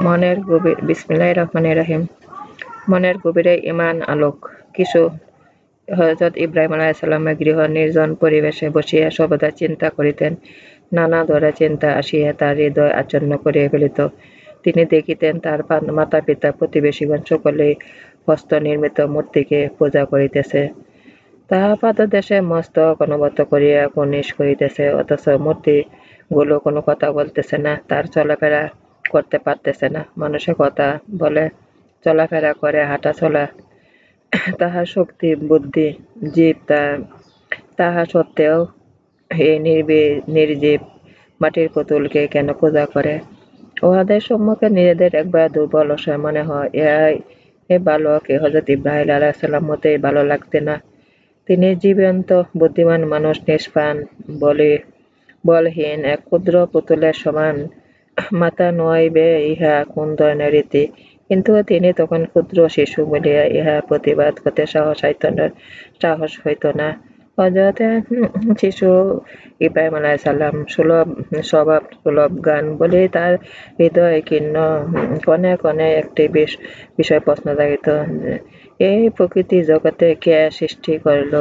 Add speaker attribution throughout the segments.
Speaker 1: মনের গভীর বিসমিল্লাহির রহমানির রহিম। মনের গভীরে ঈমান আলোক। কিছু হযরত ইব্রাহিম আলাইহিস সালামের গৃহ নির্জন পরিবেশে বসিয়া সর্বদা চিন্তা করিতেন। নানা ধরনের চিন্তা আসিয়া তার হৃদয় আচ্ছন্ন করিয়া ফেলিত। তিনি দেখিতেন তার মাতা-পিতা প্রতিবেশীগণ সকলেই হস্তনির্মিত মূর্তিকে পূজা করিতেছে। তাহা পাদদেশে মস্তক অনবরত করিয়া কুর্নিশ করিতেছে, অথচ মূর্তিগুলো কোনো কথা বলতেছে না, তার চলাফেরা করতে পারতেছে না। মানুষে কথা বলে, চলাফেরা করে, হাঁটা চলা তাহার শক্তি, বুদ্ধি, জীব তাহা সত্ত্বেও এই নির্জীব মাটির পুতুলকে কেন পূজা করে? উহাদের সম্মুখে নিজেদের একবার দুর্বল অসহায় মনে হয়। এ বালক হযরত ইব্রাহিম আলাইহিস সালাম মোটেই ভালো লাগতে না। তিনি জীবন্ত বুদ্ধিমান মানুষ, নিষ্প্রাণ, বলহীন এক ক্ষুদ্র পুতুলের সমান। মাতা নইবে ইহা কোন ধরনের রীতি? কিন্তু তিনি তখন ক্ষুদ্র শিশু বলিয়া ইহা প্রতিবাদ করতে সাহস হইত না। হযরত শিশু ইব্রাহিম আলাইহিস সালাম সুলভ স্বভাব, সুলভ জ্ঞান বলেই তার হৃদয় কীর্ণ কণে কণে একটি বিষয় প্রশ্ন জাগিত, এই প্রকৃতি জগতে কে সৃষ্টি করিল,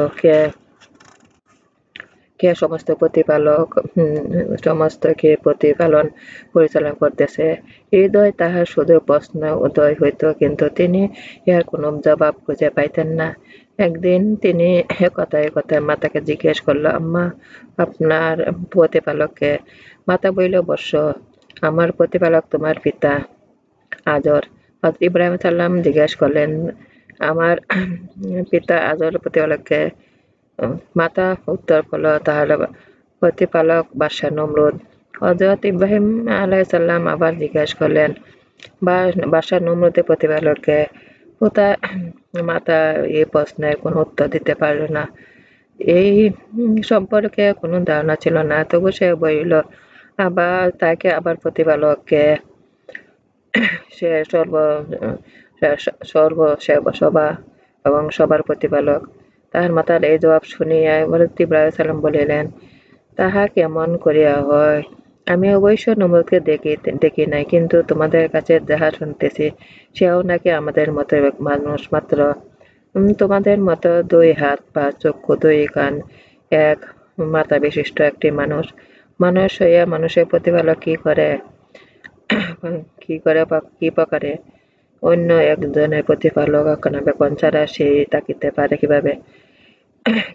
Speaker 1: কে সমস্ত প্রতিপালন পরিচালনা করতেছে? হৃদয় তাহার শুধু প্রশ্ন উদয় হইত, কিন্তু তিনি ইহার কোন জবাব খুঁজে পাইতেন না। একদিন তিনি কথায় কথায় মাতাকে জিজ্ঞেস করল, আম্মা, আপনার প্রতিপালক কে? মাতা বলিল, বৎস, আমার প্রতিপালক তোমার পিতা আজর। হযরত ইব্রাহিম সাল্লাম জিজ্ঞেস করলেন, আমার পিতা আজর প্রতিপালক কে? মাতা উত্তর করল, তাহার প্রতিপালক বাদশাহ নমরুদ। হযরত ইব্রাহিম আলাইহিস সালাম আবার জিজ্ঞেস করলেন, বাদশাহ নমরুদের প্রতিপালক কে? মাতা এই প্রশ্নের কোনো উত্তর দিতে পারল না। এই সম্পর্কে কোনো ধারণা ছিল না। তবু সে বলিল, তাকে আবার প্রতিপালক কে? সে সর্বসেবা এবং সবার প্রতিপালক। তাহার মাতার এই জবাব শুনিয়া হযরত ইব্রাহিম সাল্লাম বলিলেন, তাহা কেমন করিয়া হয়? আমি অবশ্য নমরুদকে দেখি নাই, কিন্তু তোমাদের কাছে যাহা শুনিতেছি, সেও নাকি আমাদের মতো মানুষ মাত্র। তোমাদের মতো 2 হাত, 5 চক্ষু, 2 কান, 1 মাথা বিশিষ্ট একটি মানুষ। মানুষ হইয়া মানুষের প্রতিপালক কি প্রকারে? অন্য একজনের প্রতিপালক রক্ষণাবেক্ষণ ছাড়া সেই থাকিতে পারে কিভাবে?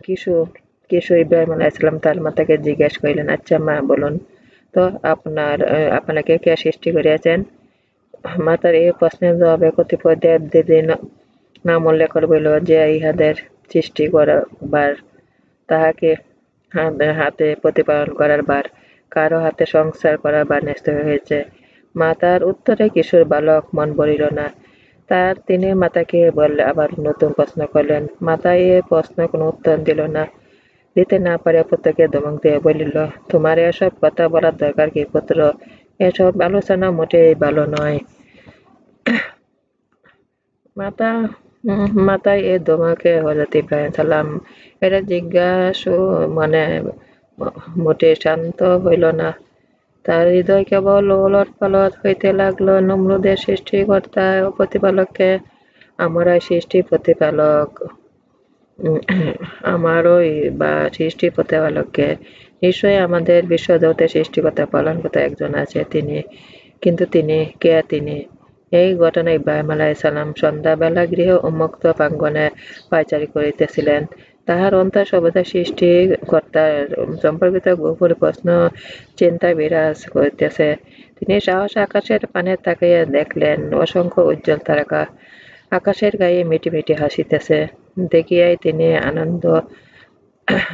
Speaker 1: কিশোর ইব্রাহিম আলাইহিস সালাম তার মাতাকে জিজ্ঞেস করিলেন, আচ্ছা মা, বলুন তো, আপনাকে কে সৃষ্টি করিয়াছেন? মাতার এই প্রশ্নের জবাবে কতিপয় দেব-দেবীর নাম উল্লেখ করে বলিল, যে ইহাদের সৃষ্টি করবার, তাহাকে হাতে প্রতিপালন করার ভার, কারো হাতে সংসার করার ভার ন্যস্ত হয়েছে। মাতার উত্তরে কিশোর বালক মন ভরিল না। তিনি মাতাকে আবার নতুন প্রশ্ন করলেন। মাতা এ প্রশ্নের কোনো উত্তর দিতে না পারিয়া পুত্রকে ধমক দিয়ে বলিল, তোমার এসব কথা বলার দরকার কি পুত্র? এসব আলোচনা মোটেই ভালো নয়। মাতার এ ধমকে হযরত ইব্রাহিম সাল্লাম এর জিজ্ঞাসু মনে মোটেই শান্ত হইল না। তার হৃদয় কেবল ওলট-পালট হইতে লাগল। নমরুদের সৃষ্টিকর্তা ও প্রতিপালককে, আমারই সৃষ্টি প্রতিপালক, আমারই বা সৃষ্টি প্রতিপালককে? নিশ্চয়ই আমাদের বিশ্বজগতের সৃষ্টিকর্তা, পালনকর্তা একজন আছে, কিন্তু কে তিনি? এই ঘটনা ইব্রাহিম আলাইহিস সালাম সন্ধ্যাবেলা গৃহ উন্মুক্ত প্রাঙ্গণে পায়চারি করিতেছিলেন। তাহার অন্তরে সর্বদা সৃষ্টিকর্তার সম্পর্কিত গভীর প্রশ্ন চিন্তা বিরাজ করিতেছে। তিনি সহসা আকাশের পানে তাকাইয়া দেখলেন অসংখ্য উজ্জ্বল তারকা আকাশের গায়ে মিটি মিটি হাসিতেছে। দেখিয়াই তিনি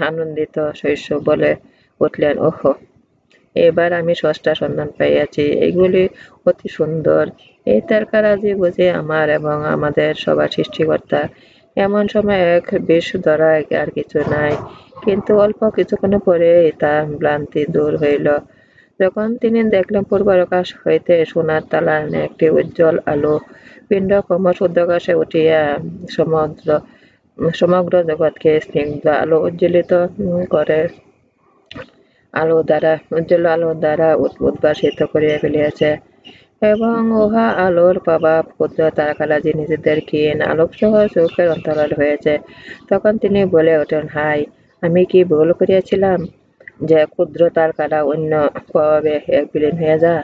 Speaker 1: আনন্দিত শৈশব বলে উঠলেন, ওহো, এবার আমি স্রষ্টার সন্ধান পাইয়াছি। এইগুলি অতি সুন্দর। এই তারকারাজি বুঝি আমার এবং আমাদের সবার সৃষ্টিকর্তা। এমন সময় এক বিষ ধরা আর কিছু নাই। কিন্তু অল্প কিছুক্ষণ পরেই তার ভ্রান্তি দূর হইল, যখন তিনি দেখলেন পূর্ব আকাশ হইতে সোনার তালার একটি উজ্জ্বল আলো পিণ্ড ক্রমশ ঊর্ধ্বাকাশে উঠিয়া সমগ্র জগৎকে স্নিগ্ধ আলো উজ্জ্বলিত করে, উজ্জ্বল আলো দ্বারা উদ্ভাসিত করিয়া ফেলিয়াছে। এবং উহা আলোর প্রভাব ক্ষুদ্র তারকারাজি নিজেদের ক্ষীণ আলোকসহ চোখের অন্তরাল হয়েছে। তখন তিনি বলে ওঠেন, হাই, আমি কি ভুল করিয়াছিলাম যে ক্ষুদ্র তারকারা অন্য প্রভাবে এক বিলীন হয়ে যায়?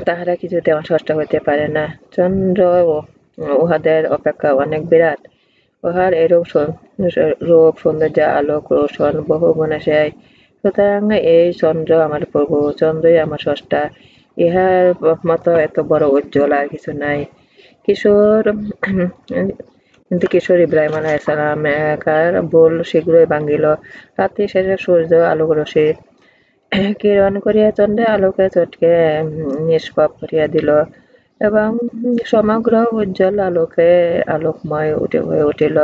Speaker 1: তাহারা কিছুতে আমার ষষ্ঠ হইতে পারে না। চন্দ্র উহাদের অপেক্ষা অনেক বিরাট। উহার এরূপ রূপ সৌন্দর্য আলোক রোশন বহু গুণে সেই। সুতরাং এই চন্দ্র আমার প্রভু, চন্দ্রই আমার স্রষ্টা। ইহার মতো এত বড় উজ্জ্বল আর কিছু নাই। কিন্তু কিশোর ইব্রাহিম আলাইহিস সালামের ভুল শীঘ্রই ভাঙিল। রাত্রি শেষে সূর্য আলোকরশ্মি কিরণ করিয়া চন্দ্রের আলোকে চটকে নিষ্প্রভ করিয়া দিল এবং সমগ্র উজ্জ্বল আলোকে আলোকময় হয়ে উঠিল।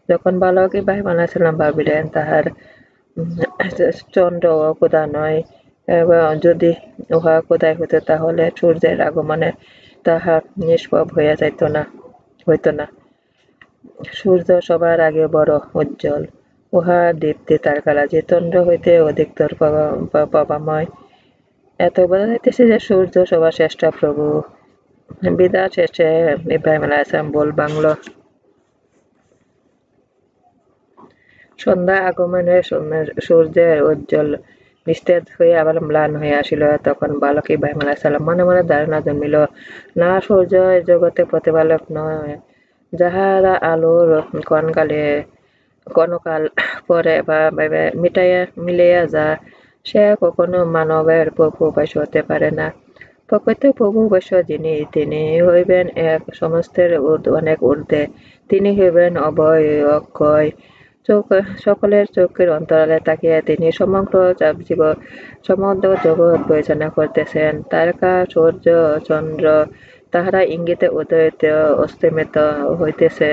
Speaker 1: যখন বালক ইব্রাহিম আলাইহিস সালাম ভাবিলেন তাহার চন্দ্র খোদা নয়, এবং যদি উহা খোদাই হইত তাহলে সূর্যের আগমনে তাহা নিষ্প্রভ হইয়া হইত না। সূর্য সবার আগে বড় উজ্জ্বল, উহার দীপ্তি তারকারাজি চন্দ্র হইতে অধিকতর প্রভাময়। এত বোঝা যাইতেছে যে সূর্য সবার শ্রেষ্ঠ প্রভু। বিদায় শেষে ইব্রাহিম আলাইহিস সালাম বল বাংল। সন্ধ্যা আগমনে সূর্যের উজ্জ্বল নিস্তেজ হইয়া আবার ম্লান হইয়া আসিল। তখন বালক ইব্রাহিম আলাইহিস সালাম মনে মনে ধারণা জন্মিল, না, সূর্য এই জগতে প্রতিপালক নয়। যাহারা আলোর ক্ষণকাল পরে বা মিলাইয়া যায়, সে কখনো মানবের প্রভু উপাস্য হতে পারে না। প্রকৃত প্রভু উপাস্য যিনি, তিনি হইবেন এক সমস্তের অনেক ঊর্ধ্বে। তিনি হইবেন অভয় অক্ষয়। সকলের চোখের অন্তরালে তাকিয়া তিনি সমগ্র জগৎ পরিচালনা করিতেছেন। তারকা, সূর্য, চন্দ্র তাহারা ইঙ্গিতে উদয়িত অস্তমিত হইতেছে,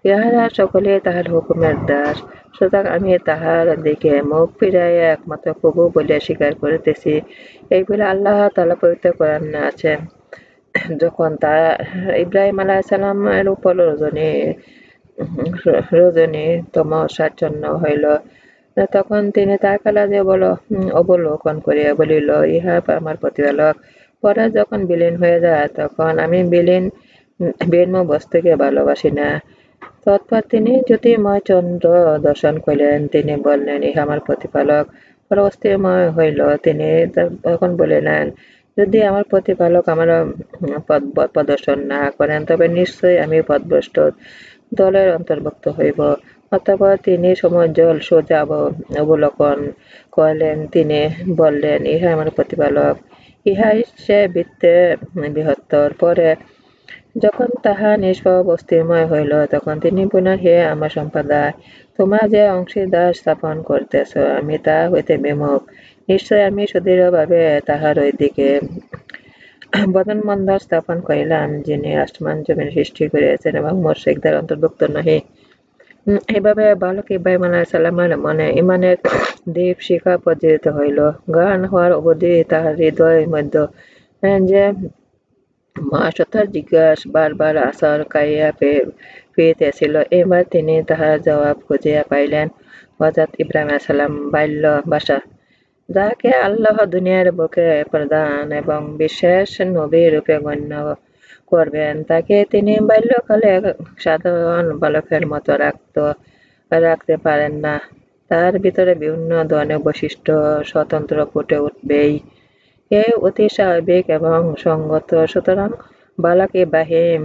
Speaker 1: ইহারা সকলেই তাহার হুকুমের দাস। সুতরাং আমি তাহার দিকে মুখ ফিরাইয়া একমাত্র প্রভু বলিয়া স্বীকার করিতেছি। এই বলে আল্লাহ তাআলা পবিত্র কোরআনে আছেন, যখন তারা ইব্রাহিম আলাইহিস সালামের উপর রজনীতমাচ্ছন্ন হইল, তখন তিনি তারকারাজি অবলোকন করিয়া বলিল, ইহা আমার প্রতিপালক। পরে যখন বিলীন হয়ে যায়, তখন আমি ভিন্ন বস্তুকে ভালোবাসি না। তৎপর তিনি জ্যোতির্ময় চন্দ্র দর্শন করিলেন। তিনি বললেন, ইহা আমার প্রতিপালক। পরে অস্থিরময় হইল। তিনি তখন বলিলেন, যদি আমার প্রতিপালক আমার পথ প্রদর্শন না করেন, তবে নিশ্চয়ই আমি পথভ্রষ্ট দলের অন্তর্ভুক্ত হইব। অতঃপর তিনি সমুজ্জ্বল সূর্য অবলোকন করিলেন। তিনি বললেন, ইহা আমার প্রতিপালক, ইহাই সে বৃত্তে বৃহত্তর। পরে যখন তাহা নিষ্প্রভ অস্থিরময় হইল, তখন তিনি পুনঃ, হে আমার সম্প্রদায়, তোমরা যে অংশীদার স্থাপন করিতেছ, আমি তাহা হইতে বিমুখ। নিশ্চয় আমি সুদৃঢ়ভাবে তাহার ওই দিকে বদনবন্ধন স্থাপন করিলাম, যিনি আসমান জমিন সৃষ্টি করিয়াছেন এবং মুশরিকদের অন্তর্ভুক্ত নহি। এইভাবে বালক ইব্রাহিম আলাইহিস সালামের মনে ঈমানের দীপ শিখা প্রজ্বলিত হইল। জ্ঞান হওয়ার অবধি তাহার হৃদয়ের মধ্যে যে মহাসত্তার জিজ্ঞাসা বারবার আছাড় খাইয়া ফিরিতেছিল, এবার তিনি তাহার জবাব খুঁজিয়া পাইলেন। হযরত ইব্রাহিম আলাইহিস সালাম বাল্য ভাষা, যাহাকে আল্লাহ দুনিয়ার বুকে প্রধান এবং বিশেষ নবী রূপে গণ্য করবেন, তাকে তিনি বাল্যকালে সাধারণ বালকের মতো রাখতে পারেন না। তার ভিতরে বিভিন্ন ধরনের বৈশিষ্ট্য স্বতন্ত্র ফুটে উঠবেই। এ অতি স্বাভাবিক এবং সঙ্গত। সুতরাং বালক ইব্রাহিম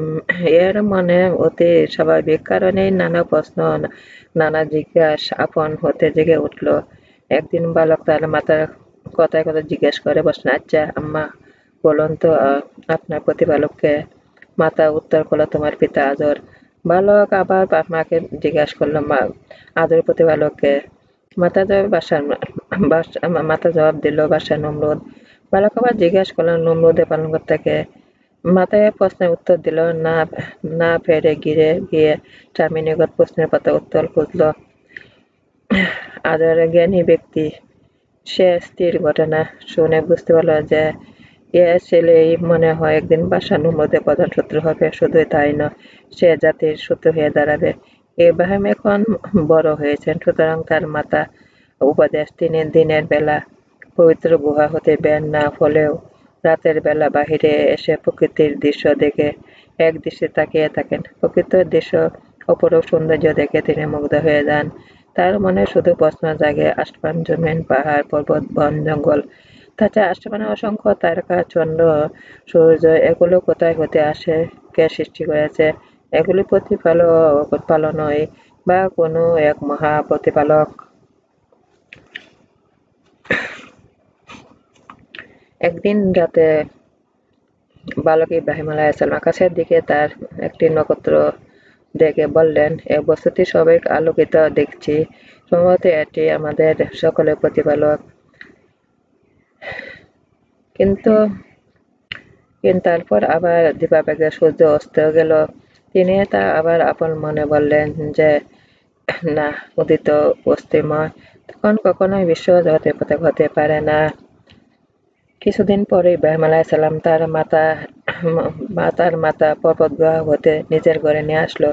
Speaker 1: এর মনে অতি স্বাভাবিক কারণেই নানা প্রশ্ন, নানা জিজ্ঞাসা আপন হতে জেগে উঠল। একদিন বালক তার মাতার কথায় কথা জিজ্ঞেস করে বসলেন, আচ্ছা আম্মা, বলুন তো আপনার প্রতিপালককে? মাতা উত্তর করল, তোমার পিতা আজর। বালক আবার মাকে জিজ্ঞাসা করল, আজর প্রতিপালককে? মাতা জবাব দিল, বাদশাহ নমরুদ। বালক আবার জিজ্ঞাসা করলেন, নমরুদের পালনকর্তাকে? মাতায় প্রশ্নের উত্তর দিল না পেরে গিয়ে স্বামীর নিকট প্রশ্নের পাতা উত্তর খুঁজল। আজর জ্ঞানী ব্যক্তি, সে স্থির ঘটনা শুনে বুঝতে পারল যে এ ছেলেই মনে হয় একদিন বাদশাহ নমরুদের প্রধান শত্রু হবে। শুধুই তাই নয়, সে জাতির শত্রু হয়ে দাঁড়াবে। ইব্রাহিম এখন বড় হয়েছেন, সুতরাং তার মাতা উপদেশ, তিনি দিনের বেলা পবিত্র গুহা হতে বের না হলেও রাতের বেলা বাহিরে এসে প্রকৃতির দৃশ্য দেখে একদৃষ্টে তাকিয়ে থাকেন। প্রকৃতির দৃশ্য অপরূপ সৌন্দর্য দেখে তিনি মুগ্ধ হয়ে যান। তার মনে শুধু প্রশ্ন জাগে, আসমান, জমিন, পাহাড়, পর্বত, বন, জঙ্গল, তাছাড়া আসমানে অসংখ্য তারকা, চন্দ্র, সূর্য, এগুলো কোথায় হতে আসে, কে সৃষ্টি করেছে? এগুলি প্রতিপালনই বা কোনো এক মহা প্রতিপালক? একদিন রাতে বালক ইব্রাহিম আলাইহিসসালাম আকাশের দিকে তার একটি নক্ষত্র দেখে বললেন, এ বস্তুটি সবাই আলোকিত দেখছি, সম্ভবত এটি আমাদের সকলের প্রতিপালক। কিন্তু তারপর আবার দিবাবেগে সূর্য অস্ত গেল। তিনি তা আবার আপন মনে বললেন যে, না, উদিত অস্তিময়, তখন কখনোই বিশ্ব জগতের পথে হতে পারে না। কিছুদিন পরে ইব্রাহিম আলাইহিসসালাম তার মাতা পর্বত গুহা হতে নিজের ঘরে নিয়ে আসলো।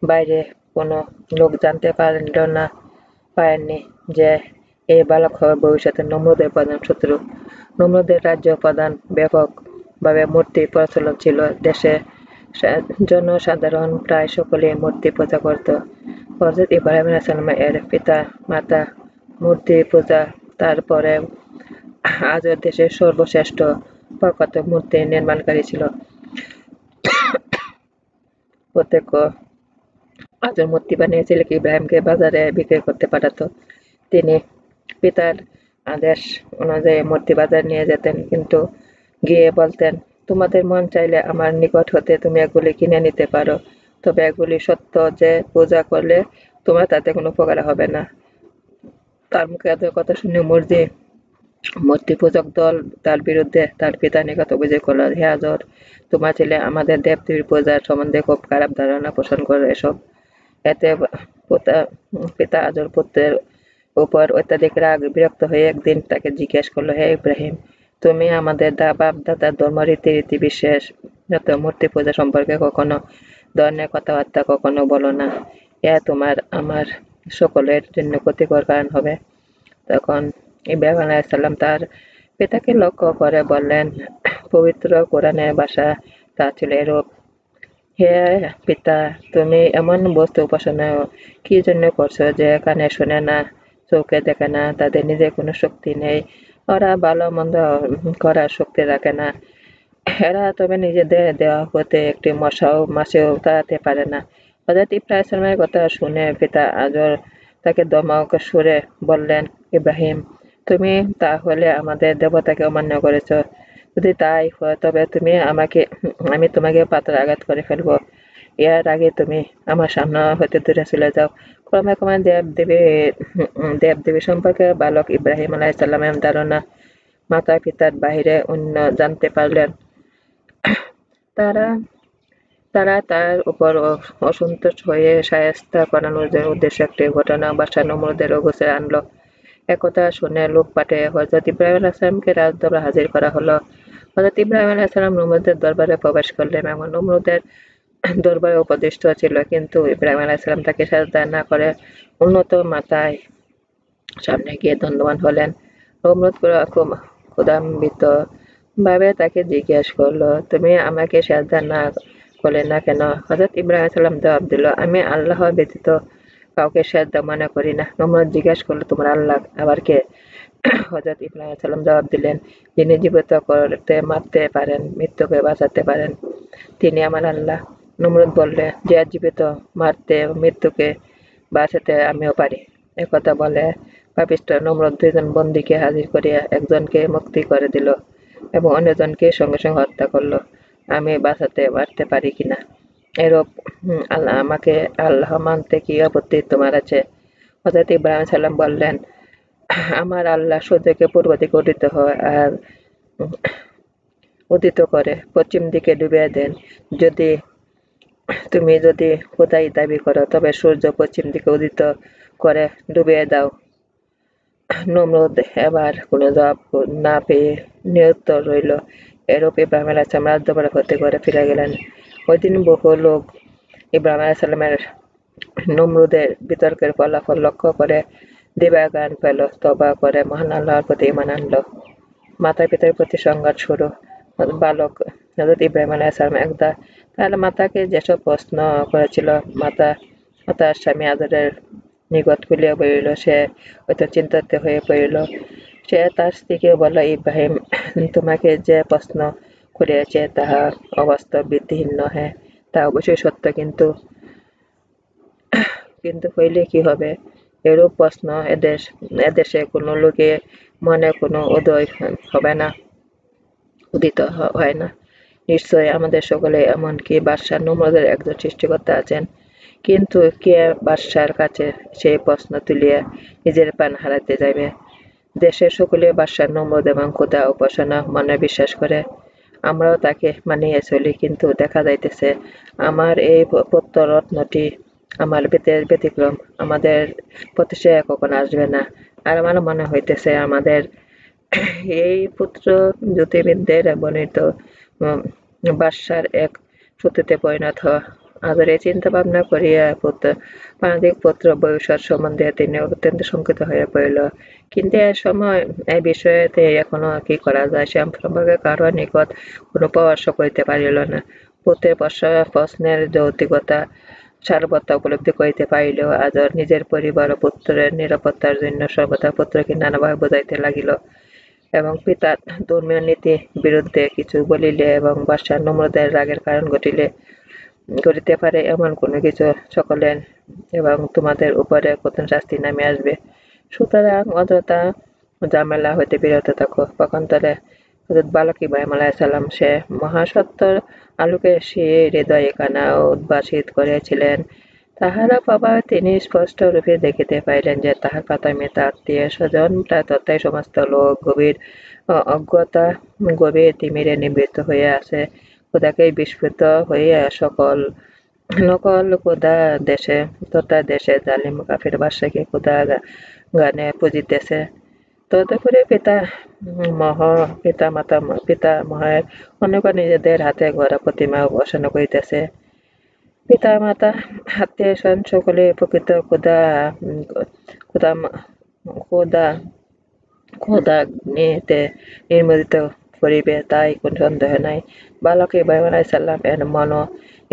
Speaker 1: বাইরে কোনো লোক জানতে পারেননি যে এই বালক হবে ভবিষ্যতে নমরুদের প্রধান শত্রু। নমরুদের রাজ্য প্রধান ব্যাপকভাবে মূর্তি প্রচলন ছিল। দেশে জনসাধারণ প্রায় সকলেই মূর্তি পূজা করত। হযরত ইব্রাহিম আলাইহিসসালাম এর পিতা মাতা মূর্তি পূজা, তারপরে আজও দেশের সর্বশ্রেষ্ঠ প্রখ্যাত মূর্তি নির্মাণকারী ছিল। প্রত্যেক আজও মূর্তি বানিয়ে ছেলেকে ইব্রাহিমকে বাজারে বিক্রি করতে পাঠাতো। তিনি পিতার আদেশ অনুযায়ী মূর্তি বাজারে নিয়ে যেতেন, কিন্তু গিয়ে বলতেন, তোমাদের মন চাইলে আমার নিকট হতে তুমি এগুলি কিনে নিতে পারো, তবে এগুলি সত্য যে পূজা করলে তোমার তাতে কোনো উপকার হবে না। তার মুখে এত কথা শুনে মূর্তি পূজক দল তার বিরুদ্ধে তার পিতার নিকট অভিযোগ করল, হে হযরত, তোমার ছেলে আমাদের দেব-দেবীর পূজার সম্বন্ধে খুব খারাপ ধারণা পোষণ করে এসব। এতে পিতা আজর পুত্রের উপর অত্যাধিক বিরক্ত হয়ে একদিন তাকে জিজ্ঞেস করল, হে ইব্রাহিম, তুমি আমাদের বাপ দাদার ধর্ম রীতি বিশ্বাস মূর্তি পূজা সম্পর্কে কখনো ধরনের কথাবার্তা কখনো বলো না, এ তোমার আমার সকলের জন্য ক্ষতিকর কারণ হবে। তখন ইব্রাহিম আলাইহিসসালাম তার পিতাকে লক্ষ্য করে বললেন, পবিত্র কোরআনের ভাষা তা ছিল এরূপ, হে পিতা, তুমি এমন বস্তু উপাসনা কি জন্য করছো যে কানে শোনে না, চোখে দেখে না, তাদের নিজের কোনো শক্তি নেই, ওরা ভালো মন্দ করার শক্তি রাখে না, এরা তবে নিজেদের দেওয়া হতে একটি মাছেও তাড়াতে পারে না। হযরত ইব্রাহিম আলাইহিসসালামের কথা শুনে পিতা আজর তাকে ধমক সুরে বললেন, ইব্রাহিম, তুমি তাহলে আমাদের দেবতাকে অমান্য করেছ। যদি তাই হয় তবে আমি তোমাকে পাথরে আঘাত করে ফেলবো। এর আগে তুমি আমার সামনে হতে দূরে চলে যাও। ক্রমে ক্রমে দেব-দেবী সম্পর্কে বালক ইব্রাহিম আলাইহিসসালামের ধারণা মাতা পিতার বাহিরে অন্য জানতে পারলেন। তারা তার উপর অসন্তুষ্ট হয়ে শায়েস্তা করানোর উদ্দেশ্যে একটি ঘটনা বাদশাহ নমরুদের গোচরে আনলো। একথা শুনে লুটপাটে হযরত ইব্রাহিম আলাইহিসসালামকে রাজদরবারে হাজির করা হলো। হযরত ইব্রাহিম আলাইহিসসালাম নমরুদের দরবারে প্রবেশ করলেন এবং নমরুদের দরবারে উপদিষ্ট ছিল, কিন্তু ইব্রাহিম আলাইহিসসালাম তাকে সাজদা না করে উন্নত মাথায় সামনে গিয়ে দণ্ডবান হলেন। নমরুদ ক্রোধান্বিত ভাবে তাকে জিজ্ঞেস করলো, তুমি আমাকে সাজদা না করলে না কেন? হযরত ইব্রাহিম আলাইহিসসালাম জবাব দিল, আমি আল্লাহ ব্যতীত কাউকে সাজদা মনে করি না। নমরুদ জিজ্ঞেস করলো, তোমার আল্লাহ আবার কে? হযরত ইব্রাহিম আলাইহিসসালাম জবাব দিলেন, যিনি জীবিত করতে মারতে পারেন, মৃত্যুকে বাঁচাতে পারেন, তিনি আমার আল্লাহ। নমরুদ বললে, যে জীবিত, মারতে, মৃত্যুকে বাঁচাতে আমিও পারি। একথা বলে পাপিষ্ঠ নমরুদ দুইজন বন্দীকে হাজির করিয়া একজনকে মুক্তি করে দিল এবং অন্যজনকে সঙ্গে সঙ্গে হত্যা করল। আমি বাঁচাতে মারতে পারি কিনা? এরূপ আমাকে আল্লাহ মানতে কি আপত্তি তোমার আছে? হযরত ইব্রাহিম আলাইহিসসালাম বললেন, আমার আল্লাহ সূর্যকে পূর্ব দিকে উদিত করে পশ্চিম দিকে ডুবিয়ে দেন। তুমি যদি খোদাই দাবি করো তবে সূর্য পশ্চিম দিকে উদিত করে ডুবিয়ে দাও। নমরুদ এবার কোনো জবাব না পেয়ে নিরুত্তর রইল। এরূপ ইব্রাহিম আলাইহিসসালাম রাজদরবারে হতে ঘরে ফিরে গেলেন। ওই দিন বহু লোক ইব্রাহিম আলাইহিসসালামের নমরুদের বিতর্কের ফলাফল লক্ষ্য করে দিবাজ্ঞান পেল, তওবা করে মহান আল্লাহর প্রতি ঈমান আনল। মাতা পিতার প্রতি সংঘাত শুরু। বালক হযরত ইব্রাহিম আলাইহিসসালাম একদা তার মাতাকে যেসব প্রশ্ন করেছিল, মাতার স্বামী আদরের নিকট খুলিয়া বলিল, সে হয়তো চিন্তিত হয়ে পড়িল। সে তার স্ত্রীকে বলল, ইব্রাহিম তোমাকে যে প্রশ্ন করিয়াছে তাহা অবাস্তব, ভিত্তিহীন নহে। তা অবশ্যই সত্য, কিন্তু হইলে কি হবে? এরূপ প্রশ্ন এদেশে কোনো লোকে মনে কোনো উদয় হবে না, উদিত হয় না। নিশ্চয় আমাদের সকলে, এমনকি বাদশাহ নমরুদের একজন সৃষ্টিকর্তা আছেন, কিন্তু কে বাদশার কাছে সেই প্রশ্ন তুলিয়া নিজের প্রাণ হারাইতে যাইবে? দেশের সকলে বাদশাহ নমরুদ এবং খোদা উপাসনা মনে বিশ্বাস করে, আমরাও তাকে মানিয়া চলি, কিন্তু দেখা যাইতেছে আমার এই পুত্ররত্নটি আমার ব্যতিক্রম, আমাদের প্রতি সে কখনো আসবে না। আর আমার মনে হইতেছে আমাদের এই পুত্র জ্যোতির্বিদদের বর্ণিত বাদশার এক সত্যতে পরিণত হওয়া। আদর এই চিন্তা ভাবনা করিয়া প্রাণাধিক পুত্র ভবিষ্যৎ সম্বন্ধে তিনি অত্যন্ত শঙ্কিত হইয়া পড়িল। কিন্তু এই বিষয়ে এখনো কি করা যায় সে সম্পর্কে কারো নিকট কোনো পরামর্শ করিতে পারিল না। পুত্রের প্রশ্নের যৌক্তিকতা সারবত্তা উপলব্ধি করিতে পারিলেও আদর নিজের পরিবার ও পুত্রের নিরাপত্তার জন্য সর্বদা পুত্রকে নানাভাবে বুঝাইতে লাগিল, এবং পিতার ধর্মীয় নীতি বিরুদ্ধে কিছু বলিলে এবং বাদশাহ নমরুদের রাগের কারণ ঘটিতে পারে এমন কোনো কিছু সকলের এবং তোমাদের উপরে কঠিন শাস্তি নামে আসবে। সুতরাং অযথা ঝামেলা হইতে বিরত থাকো। পক্ষান্তরে হযরত বালক ইব্রাহিম আলাইহিসসালাম সে মহাসত্যর আলোকে সে হৃদয়ে কানা উদ্ভাসিত করিয়াছিলেন, তাহারা প্রভাবে তিনি স্পষ্টরূপে দেখিতে পাইলেন যে তাহার প্রাথমিক আত্মীয় স্বজন তথাই সমস্ত লোক গভীর অজ্ঞতা, গভীর তিমিরে নিবৃত্ত হইয়া আছে। খোদাকে বিস্মৃত হইয়া নকল খোদা তথা দেশে জালিম কাফির বাদশাকে খোদা গানে পুজিতেছে। তদুপরি পিতামহের অনেকে নিজেদের হাতে গড়া প্রতিমা উপাসনা করিতেছে। পিতা-মাতা, আত্মীয়-স্বজন সকলে প্রকৃত খোদাগ্নিতে নির্মোদিত করিবে, তাই কোন সন্দেহ নাই। বালক ইব্রাহিম আলাইহিসসালাম এর মন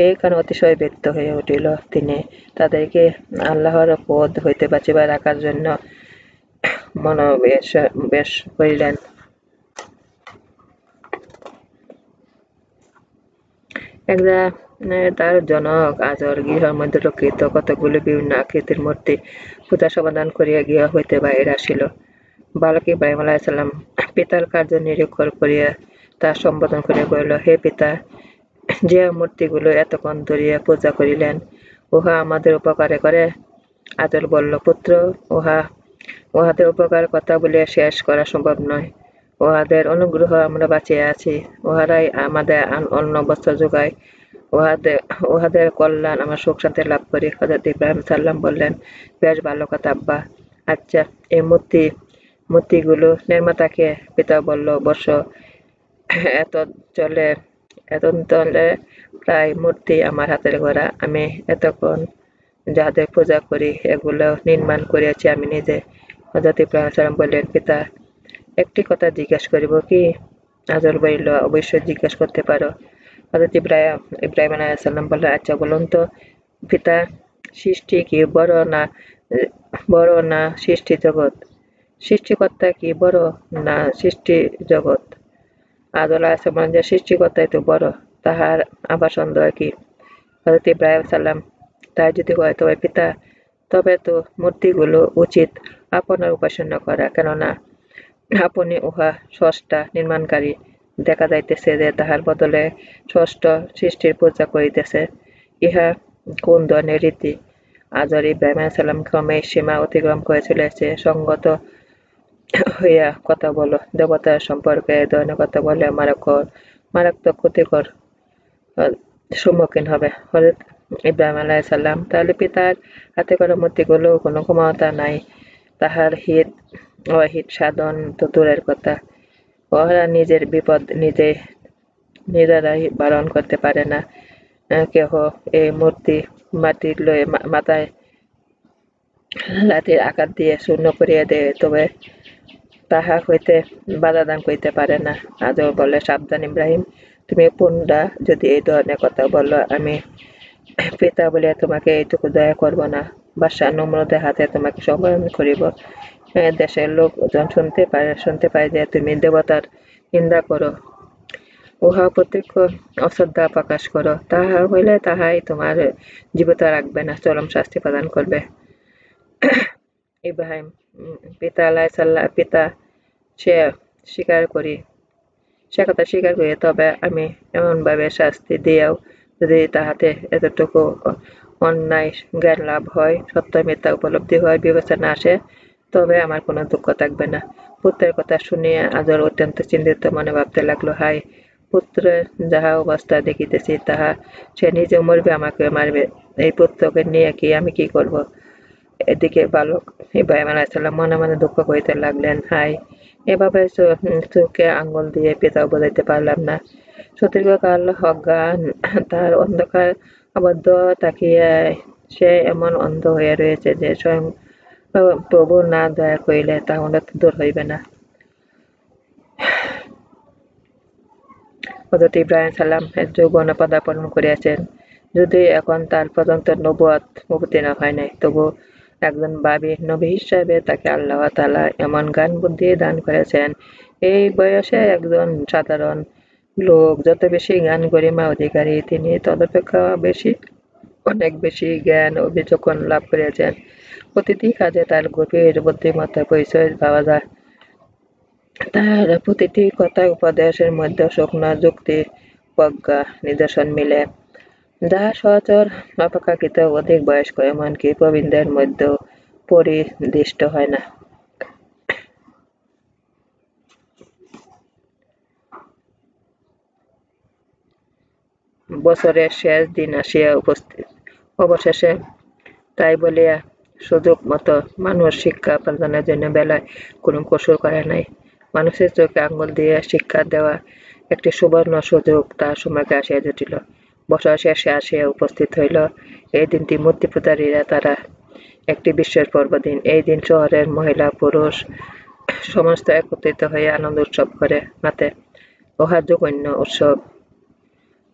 Speaker 1: এই কারণে অতিশয় ব্যক্ত হয়ে উঠিল। তিনি তাদেরকে আল্লাহর ক্রোধ হইতে বাঁচিয়া রাখার জন্য মনোনিবেশ করিলেন। একদা তার জনক আজর গৃহের মধ্যে রক্ষিত কতকগুলি বিভিন্ন আকৃতির মূর্তি পূজা সমাধান করিয়া গৃহ হইতে বাহির আসিল। বালক ইব্রাহিম আলাইহিসসালাম পিতার কার্য নিরীক্ষণ করিয়া তার সম্বোধন করিয়া কহিল, হে পিতা, যে মূর্তিগুলো এতক্ষণ ধরিয়া পূজা করিলেন, উহা আমাদের উপকারে করে? আজর বলল, পুত্র, উহাদের উপকার কথা বলিয়া শেষ করা সম্ভব নয়। উহাদের অনুগ্রহ আমরা বাঁচিয়া আছি, উহারাই আমাদের অন্ন বস্ত্র যোগায়, উহাদের কল্যাণ আমরা সুখ শান্তি লাভ করি। হযরত ইব্রাহিম সাল্লাম বললেন, বেশ ভালো কথা আব্বা। আচ্ছা, এই মূর্তিগুলো নির্মাতাকে? পিতা বলল, বর্ষ এতঞ্চলে প্রায় মূর্তি আমার হাতের গড়া। আমি এতক্ষণ যাহাদের পূজা করি এগুলো নির্মাণ করিয়াছি আমি নিজে। হযরত ইব্রাহিম সাল্লাম বললেন, পিতা, একটি কথা জিজ্ঞাসা করিব কি? আজর বলিল, অবশ্যই জিজ্ঞাসা করতে পারো। হযরত ইব্রাহিম আলাইহিসসালাম বললেন, আচ্ছা বলুন তো পিতা, সৃষ্টি কি বড় না সৃষ্টি জগৎ? সৃষ্টিকর্তা কি বড় না সৃষ্টি জগৎ? আজর আলাইহিসসালাম বললেন যে সৃষ্টিকর্তাই তো বড়, তাহার আবার সন্দেহ কি? হযরত ইব্রাহিম সাল্লাম, তাই যদি হয় তবে পিতা, তবে তো মূর্তিগুলো উচিত আপনার উপাসনা করা, কেননা আপনি উহা স্রষ্টা, নির্মাণকারী। দেখা যাইতেছে যে তাহার বদলে ষষ্ঠ সৃষ্টির পূজা করিতেছে। ইহা কোন ধরনের রীতি? আজর ইব্রাহিম আলাইহিসসালাম ক্রমে সীমা অতিক্রম করে চলেছে। সঙ্গত হইয়া কথা বলো, দেবতার সম্পর্কে এ ধরনের কথা বলে মারাত্মক ক্ষতিকর সম্মুখীন হবে। হযরত ইব্রাহিম আলাইহিসসালাম, তাহলে পিতার হাতে করা মূর্তিগুলো কোনো ক্ষমতা নাই তাহার অহিত সাধন তো দূরের কথা, উহারা নিজের বিপদ নিজেরাই বারণ করতে পারে না। কেহ এই মূর্তি মাটির লয়ে মাথায় লাঠির আঘাত দিয়ে শূন্য করিয়া দেয়, তবে তাহা হইতে বাধা দান করিতে পারে না। আজর বলে, সাবধান ইব্রাহিম, তুমি পুনরা যদি এই ধরনের কথা বলো, আমি পিতা বলিয়া তোমাকে এইটুকু দয়া করব না। বাদশাহ নমরুদের হাতে তোমাকে সমর্পণ করিব। দেশের লোকজন শুনতে পায় যে তুমি দেবতার নিন্দা করো, উহা প্রত্যক্ষ অশ্রদ্ধা প্রকাশ করো, তাহা হইলে তাহাই তোমার জীবিত রাখবে না, চরম শাস্তি প্রদান করবে। ইব্রাহিম পিতা সে কথা স্বীকার করি, তবে আমি এমনভাবে শাস্তি দিয়াও যদি তাহাতে এতটুকু অন্যায় জ্ঞান লাভ হয়, সত্য মিথ্যা উপলব্ধি হয়, বিবেচনা আসে, তবে আমার কোনো দুঃখ থাকবে না। পুত্রের কথা শুনিয়া আজর অত্যন্ত চিন্তিত মনে ভাবতে লাগলো, হায়, পুত্রের যাহা অবস্থা দেখিতেছি, তাহা সে নিজেও মরবে, আমাকেও মারবে। এই পুত্রকে নিয়ে আমি কি করব? এদিকে বালক ইব্রাহিম আলাইহিসসালাম মনে মনে দুঃখ করিতে লাগলেন, হায়, এভাবে চোখে আঙ্গুল দিয়ে পিতাও বোঝাইতে পারলাম না। সুদীর্ঘকাল অজ্ঞান তার অন্ধকার আবদ্ধ তাকিয়ায় সে এমন অন্ধ হইয়া রয়েছে যে স্বয়ং প্রভু না দয়া করিলে তা অনন্ত দূর হইবে না। হযরত ইব্রাহিম সালাম যৌবনে পদার্পণ করিয়াছেন, যদিও এখন তার পর্যন্ত নবুয়ত অবতীর্ণ হয় নাই, তবু একজন নবী হিসাবে তাকে আল্লাহ তাআলা এমন জ্ঞান বুদ্ধি দান করেছেন। এই বয়সে একজন সাধারণ লোক যত বেশি জ্ঞান গরিমা অধিকারী, তিনি তদপেক্ষা অনেক বেশি জ্ঞান ও বিচক্ষণ লাভ করিয়াছেন। প্রতিটি কাজে তার গভীর বুদ্ধিমত্তার পরিচয় পাওয়া যায়। তার প্রতিটি কথা উপদেশের মধ্যে সূক্ষ্ম যুক্তি, প্রজ্ঞা, নিদর্শন মিলে, যা সচরাচর অপেক্ষাকৃত অধিক বয়স্ক এমনকি প্রবীণদের মধ্যেও পরিদৃষ্ট হয় না। বছরের শেষ দিন আসিয়া উপস্থিত। অবশেষে তাই বলিয়া সুযোগ মতো মানুষ শিক্ষা প্রদানের জন্য বেলায় কোনো কসুর করে নাই। মানুষের চোখে আঙ্গুল দিয়ে শিক্ষা দেওয়া একটি সুবর্ণ সুযোগ তার সময়কে আসিয়া জুটিল, বছর শেষে আসিয়া উপস্থিত হইল। এই দিনটি মূর্তিপূজারীরা তারা একটি বিস্ময়ের পর্বদিন। এই দিন শহরের মহিলা পুরুষ সমস্ত একত্রিত হইয়া আনন্দ উৎসব করে মাতে। উহা জঘন্য উৎসব।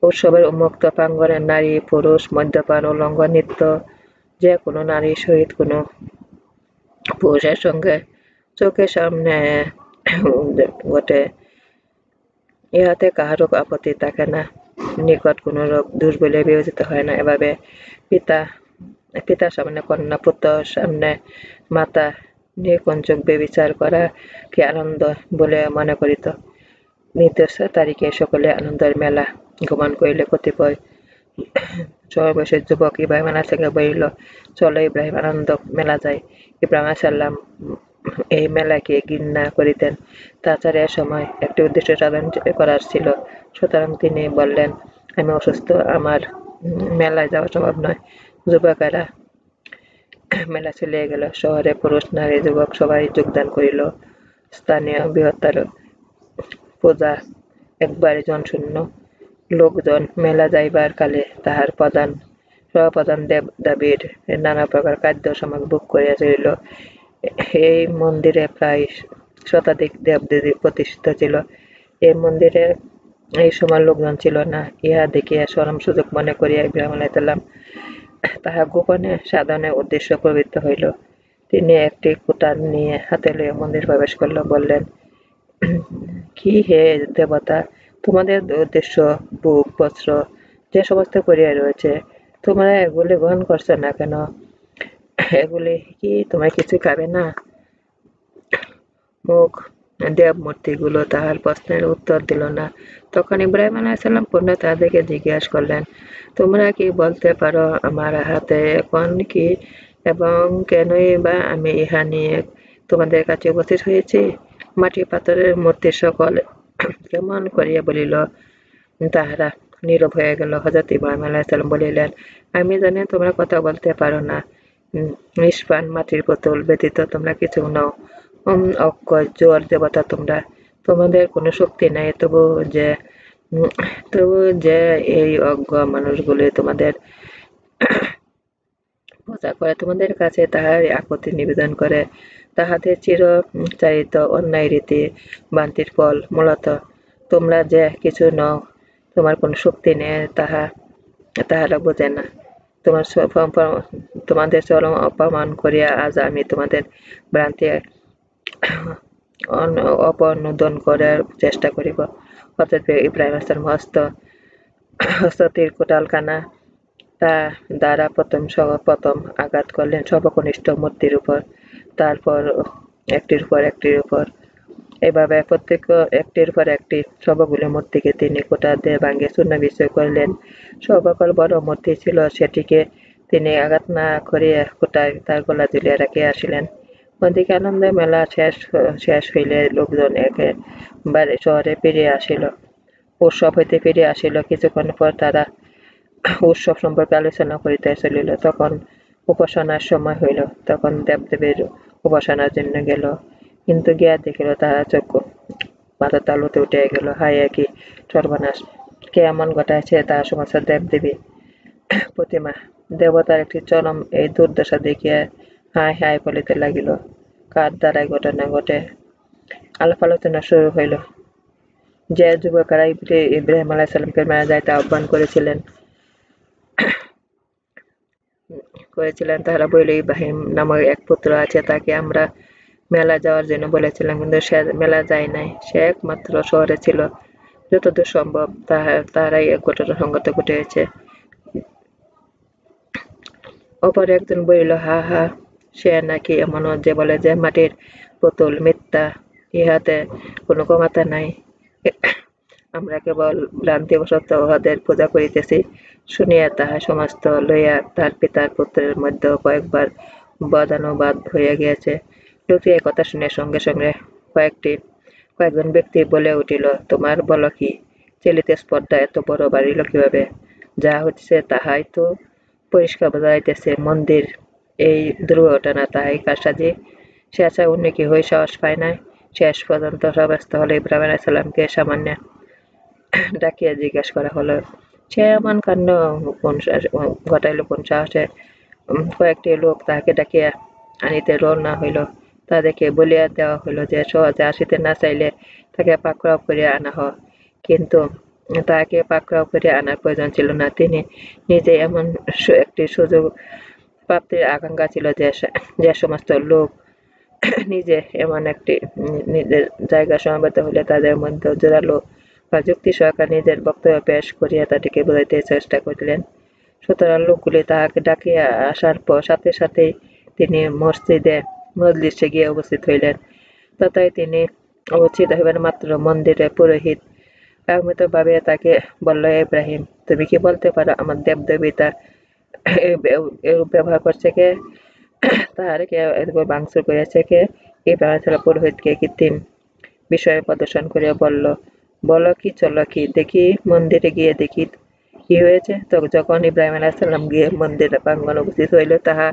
Speaker 1: উৎসবের উন্মুক্ত প্রাঙ্গণে নারী পুরুষ মদ্যপান উলঙ্গ নৃত্য, যে কোনো নারীর সহিত কোনো পুরুষের সঙ্গে চোখের সামনে ঘটে, ইহাতে কাহারও আপত্তি থাকে না, নিকট কোনো রোগ দোষ বলিয়া বিবেচিত হয় না। এভাবে পিতার সামনে কন্যা, পুত্রের সামনে মাতা নির্কঞ্চক বেবিচার করা কি আনন্দ বলে মনে করিত। নির্দিষ্ট তারিখে সকলে আনন্দের মেলা গমন করিলে কতিপয় সমবয়সী যুবক ইব্রাহিম আলাইহিসসালামকে বলিল, চলো ইব্রাহিম, আনন্দ মেলা যায়। ইব্রাহিম আলাইহিসসালাম এই মেলাকে ঘৃণা করিতেন। তাছাড়া এ সময় একটি উদ্দেশ্য সাধন করার ছিল, সুতরাং তিনি বললেন, আমি অসুস্থ, আমার মেলায় যাওয়া সম্ভব নয়। যুবকেরা মেলা চলিয়া গেল। শহরে পুরুষ নারী যুবক সবাই যোগদান করিল। স্থানীয় বৃহত্তর পূজা একবারে জনশূন্য। লোকজন মেলা যাইবার কালে তাহার সহপ্রধান দেবদাবীর নানা প্রকার খাদ্য সামগ্রী ভোগ করিয়া চলিল। এই মন্দিরে প্রায় শতাধিক দেবদেবী প্রতিষ্ঠিত ছিল। এই মন্দিরে এই সময় লোকজন ছিল না। ইহা দেখিয়া চরম সুযোগ মনে করিয়া ইব্রাহিম আলাইহিসসালাম তাহা গোপনে সাধনের উদ্দেশ্যে প্রবৃত্ত হইল। তিনি একটি কুঠার নিয়ে হাতে লইয়া মন্দির প্রবেশ করিল, বললেন, কি হে দেবতা, তোমাদের উদ্দেশ্য বুক বস্ত্র যে সমস্ত করিয়া রয়েছে, তোমরা এগুলি গ্রহণ করছো না কেন? এগুলি কি তোমরা কিছু খাবে না? মুখ দেবমূর্তিগুলো তাহার প্রশ্নের উত্তর দিল না। তখন ইব্রাহিম আলাইহিসসালাম পুনরায় তাদেরকে জিজ্ঞাসা করলেন, তোমরা কি বলতে পারো আমার হাতে এখন কি এবং কেনই বা আমি ইহা নিয়ে তোমাদের কাছে উপস্থিত হয়েছি? মাটি পাথরের মূর্তি সকল কেমন করিয়া বলিল। তাহারা নীরব হয়ে গেল। হযরত ইব্রাহিম আলাইহিসসালাম বলিলেন, আমি জানি তোমরা কথা বলতে পারো না। নিষ্প্রাণ মাটির পুতুল ব্যতীত তোমরা কিছু নও। অক্ষয় জোর দেবতা তোমরা, তোমাদের কোনো শক্তি নাই। তবু যে এই অজ্ঞ মানুষগুলি তোমাদের পূজা করে, তোমাদের কাছে তাহার আকুতি নিবেদন করে, তাহাদের চিরচারিত অন্যায় রীতি ভ্রান্তির ফল। মূলত তোমরা যে কিছু নও, তোমার কোন শক্তি নেই, তাহারা বোঝে না। তোমাদের চরম অপমান করিয়া আজ আমি তোমাদের ভ্রান্তি অপনোদন করার চেষ্টা করিব। অতএব ইব্রাহিম আলাইহিস হস্ত তীর কোটালখানা তা দ্বারা প্রথম আঘাত করলেন সর্বকনিষ্ঠ মূর্তির উপর, তারপর একটির উপর। এভাবে প্রত্যেক একটির পর একটি সবগুলো মূর্তিকে তিনি কোটা দিয়ে ভাঙিয়ে চূর্ণবিচ্ছিন্ন করলেন। সর্বকাল বড় মূর্তি ছিল, সেটিকে তিনি আঘাত না করিয়া কোটায় তার গলা ঝুলিয়া রাখিয়া আসিলেন। ওদিকে আনন্দে মেলা শেষ হইলে লোকজন একেবারে শহরে ফিরিয়া আসিল, উৎসব হইতে ফিরিয়া আসিল। কিছুক্ষণ পর তারা উৎসব সম্পর্কে আলোচনা করিতে চলিল। তখন উপাসনার সময় হইল। তখন দেবদেবীর উপাসনার জন্য গেল, কিন্তু গিয়া দেখিল তাহার চক্ষু মাথা তালুতে উঠিয়া গেল। হায়, কি সর্বনাশ! কে এমন ঘটাইছে? তাহার সমস্ত দেবদেবী প্রতিমা দেবতার একটি চরম এই দুর্দশা দেখিয়া হায় হায় বলিতে লাগিল। কার দ্বারাই ঘটনা ঘটে? আলাপ আলোচনা শুরু হইল। যে যুবকেরা ইব্রাহিম আলাইহিস সালামকে মেলা যাইতে আহ্বান করেছিলেন, তাহারা বলিল, ইব্রাহিম নামক এক পুত্র আছে, তাকে আমরা মেলা যাওয়ার জন্য বলেছিলাম, কিন্তু সে মেলা যায় নাই। সে একমাত্র শহরে ছিল। যতদূর সম্ভব তাহারাই এক ঘটনা সংগত ঘটিয়াছে। অপর একজন বলিল, হা হা, সে নাকি এমন যে বলে যে মাটির পুতুল, মিথ্যা, ইহাতে কোনো ক্ষমতা নাই। আমরা কেবল ভ্রান্তিবশত উহাদের পূজা করিতেছি। শুনিয়া তাহা সমস্ত লইয়া তার পিতার পুত্রের মধ্যে কয়েকবার বাদানুবাদ হইয়া গিয়াছে। লোকটি এই কথা শুনিয়া সঙ্গে সঙ্গে কয়েকজন ব্যক্তি বলে উঠিল, তোমার বল কি? ছেলেতে স্পর্ধা এত বড় বাড়িল কিভাবে? যা হচ্ছে তাহাই তো পরিষ্কার বোঝা যাইতেছে। মন্দির এই দুর্ঘটনা তাহাই কারসাজি। সে আশা উন্নতি হয়ে সাহস পায় নাই। শেষ পর্যন্ত সব্যস্ত হলে ইব্রাহিম আলাইহিস সালামকে সামান্য ডাকিয়া জিজ্ঞাসা করা হলো, সে এমন কাণ্ড ঘটাইল কোন সাহসে? কয়েকটি লোক তাহাকে ডাকিয়া আনিতে রওনা হইল। তাদেরকে বলিয়া দেওয়া হইল যে সহজে আসিতে না চাইলে তাকে পাকড়াও করিয়া আনা হয়। কিন্তু তাহাকে পাকড়াও করিয়া আনার প্রয়োজন ছিল না। তিনি নিজে এমন একটি সুযোগ প্রাপ্তির আকাঙ্ক্ষা ছিল যে সমস্ত লোক নিজে এমন একটি নিজের জায়গা সমবেত হইলে তাদের মধ্যে জোরালো বা যুক্তি সহকারে নিজের বক্তব্য পেশ করিয়া তাদেরকে বোঝাইতে চেষ্টা করিলেন। সুতরাং লোকগুলি তাহাকে ডাকিয়া আসার পর সাথে সাথেই তিনি মজলিসে গিয়ে উপস্থিত হইলেন। তথায় তিনি উপস্থিত হইবার মাত্র মন্দিরে পুরোহিত রাগমিত ভাবিয়া তাকে বলল, ইব্রাহিম, তুমি কি বলতে পারো আমার দেবদেবীতা এরূপ ব্যবহার করছে কে? তাহার কে ভাঙচুর করিয়াছে কে? ইব্রাহিম পুরোহিতকে কৃত্রিম বিষয়ে প্রদর্শন করিয়া বলল, বলো কি, চলো কি দেখি, মন্দিরে গিয়ে দেখি কি হয়েছে। তো যখন ইব্রাহিম আলাইহিস সালাম গিয়ে মন্দিরে প্রাঙ্গণে উপস্থিত হইল, তাহা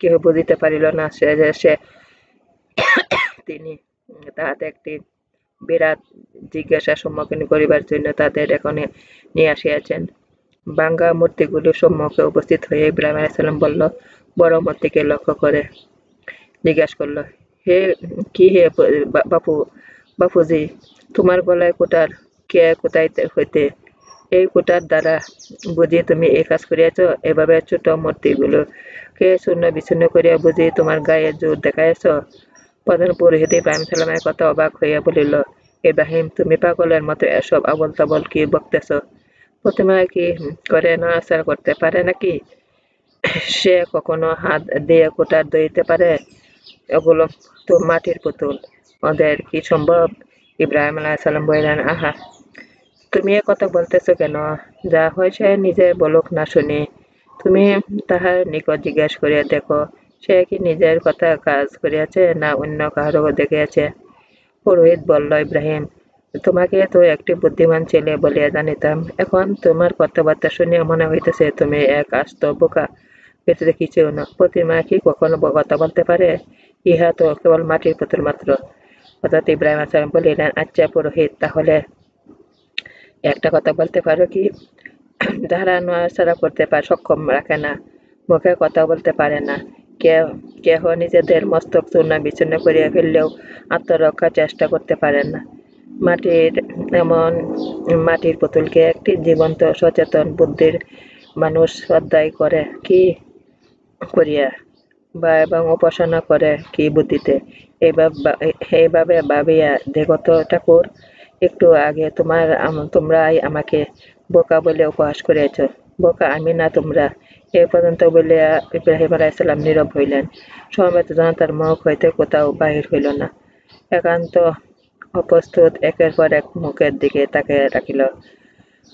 Speaker 1: কেহ বুঝিতে পারিল না যে তিনি তাহাতে একটি বিরাট জিজ্ঞাসার সম্মুখীন করিবার জন্য তাদের এখানে নিয়ে আসিয়াছেন। ভাঙ্গা মূর্তিগুলি সম্মুখে উপস্থিত হয়ে ইব্রাহিম আলাইহিস সালাম বলল, বড় মূর্তিকে লক্ষ্য করে জিজ্ঞাসা করল, হে বাপুজি, তোমার গলায় কোটার কে কোথায় হইতে? এই কোটার দ্বারা বুঝি তুমি এই কাজ করিয়াছ? এভাবে ছোট মূর্তিগুলোকে চূর্ণ বিচ্ছিন্ন করিয়া বুঝি তোমার গায়ে জোর দেখাইয়াছ? প্রধান পুরোহিত ইব্রাহিম সালামের কথা অবাক হইয়া বলিল, ইব্রাহিম, তুমি পাগলের মতো এসব আবল তাবল কি বকতেছ? প্রতিমা কি করে নড়াচড়া করতে পারে নাকি? সে কখনো হাত দিয়ে কোটার ধরিতে পারে? ওগুলো তো মাটির পুতুল, ওদের কি সম্ভব? ইব্রাহিম আলাইহিস সালাম বললেন, আহা, তুমি এ কথা বলতেছ কেন? যা হয় সে নিজে বলুক না শুনি। তুমি তাহার নিকট জিজ্ঞাসা করিয়া দেখো, সে কি নিজের কথা কাজ করিয়াছে না অন্য কাহারও দেখিয়াছে? পুরোহিত বলল, ইব্রাহিম, তোমাকে তো একটি বুদ্ধিমান ছেলে বলিয়া জানিতাম। এখন তোমার কথাবার্তা শুনিয়া মনে হইতেছে তুমি এক আস্ত বোকা, ব্যতীত কিছুই না। প্রতিমা কি কখনো কথা বলতে পারে? ইহা তো কেবল মাটির পুতুল মাত্র। অর্থাৎ ইব্রাহিম আলাইহিস সালাম বলিলেন, আচ্ছা পুরোহিত, তাহলে একটা কথা বলতে পারো কি? যারা নড়াচড়া করতে সক্ষম রাখে না, মুখে কথা বলতে পারে না, কেহ নিজেদের মস্তক চূর্ণ বিচ্ছিন্ন করিয়া ফেললেও আত্মরক্ষার চেষ্টা করতে পারেন না। মাটির পুতুলকে একটি জীবন্ত সচেতন বুদ্ধির মানুষ অধ্যায় করে কি করিয়া বা এবং উপাসনা করে কি বুদ্ধিতে, এইভাবে ভাবিয়া দেখত ঠাকুর। একটু আগে তোমরাই আমাকে বোকা বলে উপহাস করিয়াছ। বোকা আমি না তোমরা। এ পর্যন্ত বলিয়া ইব্রাহিম আলাইহিস-সালাম নীরব হইলেন। সমবেত জনতার মুখ হইতে কোথাও বাহির হইল না। একান্ত অপ্রস্তুত একের পর এক মুখের দিকে তাকাইয়া রাখিল।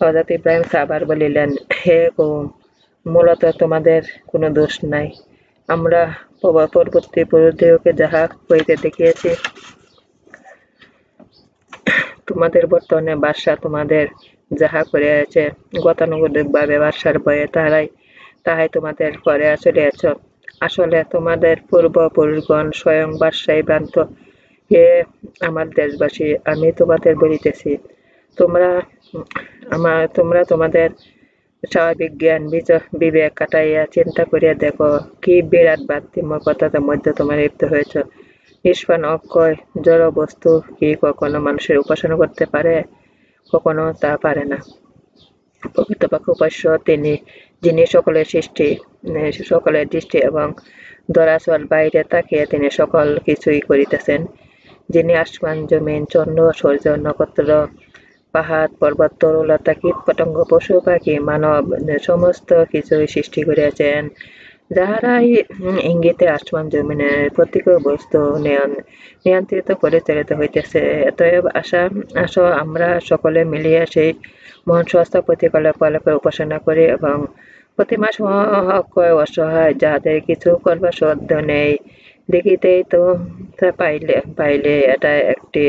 Speaker 1: হযরত ইব্রাহিম আবার বলিলেন, হে কওম, মূলত তোমাদের কোনো দোষ নাই। আমরা পূর্ববর্তী পুরুষদিগকে যাহা করিতে দেখিয়াছি, তোমাদের বর্তমানে বাদশাহ তোমাদের যাহা করিয়াছে, গতানুগতিকভাবে বাদশার ভয়ে তাহাই তোমাদের করে চলিয়াছ। আসলে তোমাদের পূর্বপুরুষগণ স্বয়ং বাদশায় ভ্রান্ত। হে আমার দেশবাসী, আমি তোমাদের বলিতেছি, তোমরা তোমাদের স্বাভাবিক জ্ঞান বিবেক কাটাইয়া চিন্তা করিয়া দেখো, কি বিরাট ভাতৃময়তার মধ্যে তোমরা লিপ্ত হয়েছ। নিষ্প্রাণ অক্ষয় জড় বস্তু কি কখনো মানুষের উপাসনা করতে পারে? কখনো তা পারে না। প্রকৃতপক্ষে উপাস্য তিনি, যিনি সকলের দৃষ্টি এবং ধরাছোঁয়ার বাইরে তাকিয়ে তিনি সকল কিছুই করিতেছেন, যিনি আসমান জমিন চন্দ্র সূর্য নক্ষত্র পাহাড় পর্বত তরুলতা কীট পতঙ্গ পশু পাখি মানব সমস্ত কিছুই সৃষ্টি করিয়াছেন, যাহারাই ইঙ্গিতে আসমান জমিনের প্রত্যেক বস্তু নিয়ন্ত্রিত পরিচালিত হইতেছে। অতএব আসো আমরা সকলে মিলিয়া সেই মহান সংস্থার প্রতিকল্পে উপাসনা করি এবং প্রতিমা অক্ষয় অসহায় যাহাদের কিছু করবার সাধ্য নেই, দেখিতেই তো পাইলে এটা একটি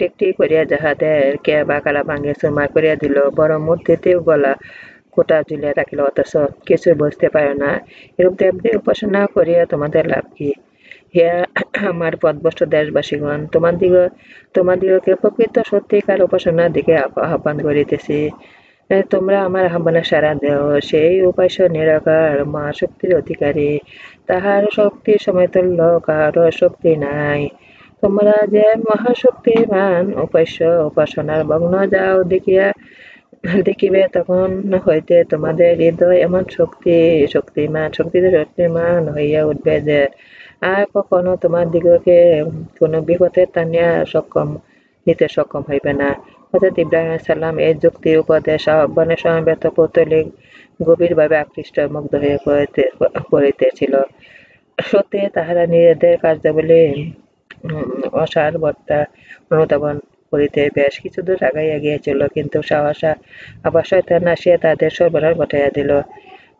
Speaker 1: একটি করিয়া যাহাদের কে বা কারা ভাঙিয়া চুরমার করিয়া দিল, বড় মূর্তিতেও গলা কোটা ঝুলিয়া রাখিল, অথচ কিছুই বুঝতে পারে না। এরূপ দেবদেব উপাসনা করিয়া তোমাদের লাভ কি? হে আমার পথভ্রষ্ট দেশবাসীগণ, তোমাদিগকে প্রকৃত সত্যিকার উপাসনার দিকে আহ্বান করিতেছি। তোমরা আমার আহ্বানে সাড়া দেও। সেই উপাস্য নিরাকার মহাশক্তির অধিকারী, তাহার শক্তি সমতুল্য কাহারও শক্তি নাই। তোমরা যে মহাশক্তিমান উপাস্য উপাসনার ভগ্ন যাও দেখিবে, তখন হইতে তোমাদের হৃদয় এমন শক্তিমান হইয়া উঠবে যে আর কখনো তোমাদিগকে কোনো বিপদে টানিয়া নিতে সক্ষম হইবে না। হযরত ইব্রাহিম আলাইহিস-সালাম এই যুক্তি উপদেশ আহ্বানে সমবেত পৌত্তলিক গভীরভাবে আকৃষ্ট মুগ্ধ হইয়া পড়িতেছিল। সত্যি তাহারা নিজেদের কার্যাবলী অসারবত্তা অনুধাবন করিতে বেশ কিছুদূর আগাইয়া গিয়াছিল, কিন্তু সহসা আবার শয়তান আসিয়া তাহাদের সর্বনাশ ঘটাইয়া দিল।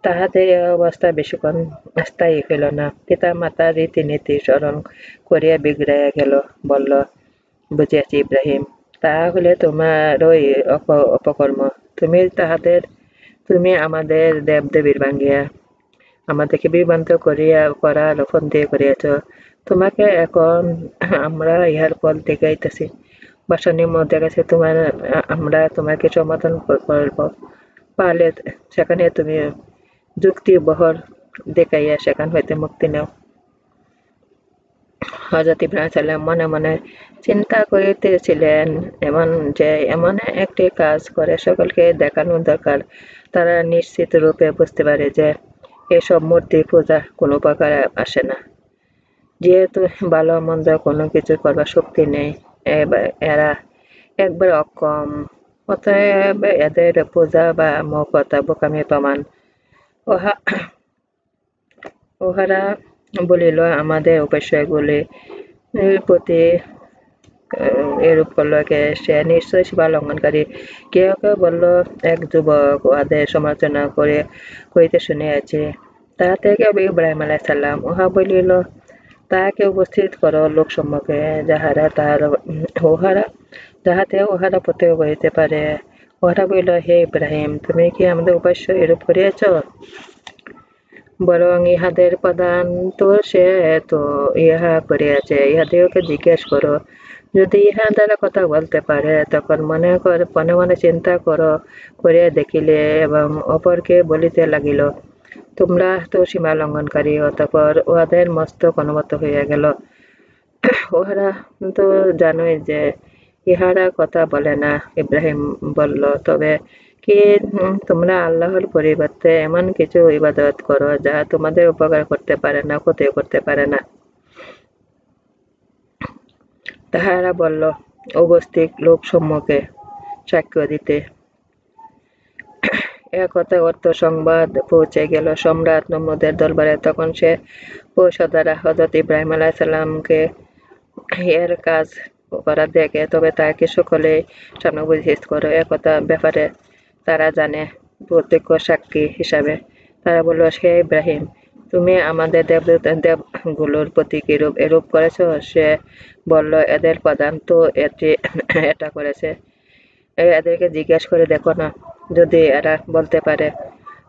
Speaker 1: তাহাদের এ অবস্থা বেশিক্ষণ স্থায়ী হইল না। পিতা মাতার রীতিনীতি স্মরণ করিয়া বিগড়াইয়া গেল। বলল, বুঝিয়াছি ইব্রাহিম, তাহা হইলে তোমারই অপকর্ম। তুমি আমাদের দেবদেবীর ভাঙিয়া আমাদেরকে বিভ্রান্ত করার ফন্দি করিয়াছ। তোমাকে এখন আমরা ইহার ফল দেখাইতেছি। বাসনের মধ্যে গেছে আমরা তোমাকে সমাধান করব। পারলে সেখানে তুমি যুক্তি বহর দেখাইয়া সেখান হইতে মুক্তি নেও। হযরত ইব্রাহিম সাল্লাম মনে মনে চিন্তা করিতেছিলেন এমন একটি কাজ করে সকলকে দেখানো দরকার, তারা নিশ্চিত রূপে বুঝতে পারে যে এসব মূর্তি পূজা কোনো উপকারে আসে না। যেহেতু ভালো মন্দ কোনো কিছু করবার শক্তি নেই, এরা একবার অক্ষম, অতএব এদের পূজা বা মূর্খতা বোকামি প্রমাণ। উহারা বলিল, আমাদের উপাস্যগুলির প্রতি এরূপ করল কে? সে নিশ্চয় সীমা লঙ্ঘনকারী। কেউ কেউ বলল, এক যুবক উহাদের সমালোচনা করিতে শুনিয়াছি। তাহা থেকে ইব্রাহিম আলাইহিস-সালাম উহা বলিল, তাহাকে উপস্থিত কর লোকসম্মুখে, যাহাতে উহারা প্রত্যক্ষ করিতে পারে। উহারা বলিল, হে ইব্রাহিম, তুমি কি আমাদের উপাস্য এরূপ করিয়াছ? বরং ইহাদের প্রধান তো সে তো ইহা করিয়াছে। ইহাদিগকে জিজ্ঞাসা কর, যদি ইহা দ্বারা কথা বলতে পারে, তখন মনে মনে চিন্তা করিয়া দেখিলে এবং অপরকে বলিতে লাগিল, তোমরা তো সীমা লঙ্ঘনকারী। অতঃপর উহাদের মস্তক অনুমত হইয়া গেল। উহারা তো জানোই যে ইহারা কথা বলে না। ইব্রাহিম বলল, তবে কি তোমরা আল্লাহর পরিবর্তে এমন কিছু ইবাদত করো যাহা তোমাদের উপকার করতে পারে না, ক্ষতিও করতে পারে না? তাহারা বলল, উপস্থিত লোকসমূহকে সাক্ষ্য দিতে। এ কথা অর্থ সংবাদ পৌঁছে গেল সম্রাট নমরুদের দরবারে। তখন সে পৌষদারা হযরত ইব্রাহিম আলাইহিসসালামকে এর কাজ করা দেখে, তবে তাকে সকলেই সামনে উপস্থিত করে। একথা ব্যাপারে তারা জানে প্রত্যক্ষ সাক্ষী হিসাবে। তারা বলল, হে ইব্রাহিম, তুমি আমাদের দেবগুলোর প্রতি কিরূপ এরূপ করেছ? সে বলল, এদের প্রধান তো এটা করেছে। এদেরকে জিজ্ঞেস করে দেখো না, যদি এরা বলতে পারে।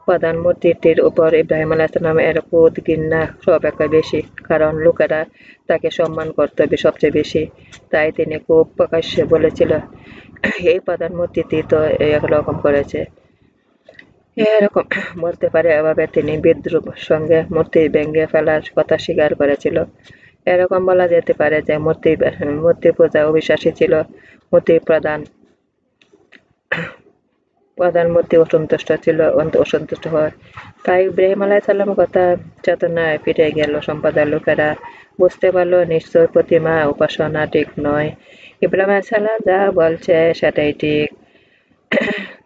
Speaker 1: প্রধান মূর্তিটির উপর ইব্রাহিম আলাইহিসসালাম এর ক্রোধ ঘৃণা অপেক্ষা বেশি, কারণ লোকেরা তাকে সম্মান করত সবচেয়ে বেশি। তাই তিনি খুব প্রকাশ্যে বলেছিল, এই প্রধান মূর্তিটি তো এরকম করেছে। এরকম বলতে পারে এভাবে তিনি বিদ্রুপ সঙ্গে মূর্তি ভেঙে ফেলার কথা স্বীকার করেছিল। এরকম বলা যেতে পারে যে মূর্তি পূজা অবিশ্বাসী ছিল। মূর্তি প্রধান মূর্তি অসন্তুষ্ট হয়। তাই ইব্রাহিম আলাইহিসসালামের কথা চেতনায় ফিরে গেল। সম্প্রদায়ের লোকেরা বুঝতে পারল নিশ্চয় প্রতিমা উপাসনা ঠিক নয়। ইব্রাহিম আলাইহিসসালাম যা বলছে সেটাই ঠিক।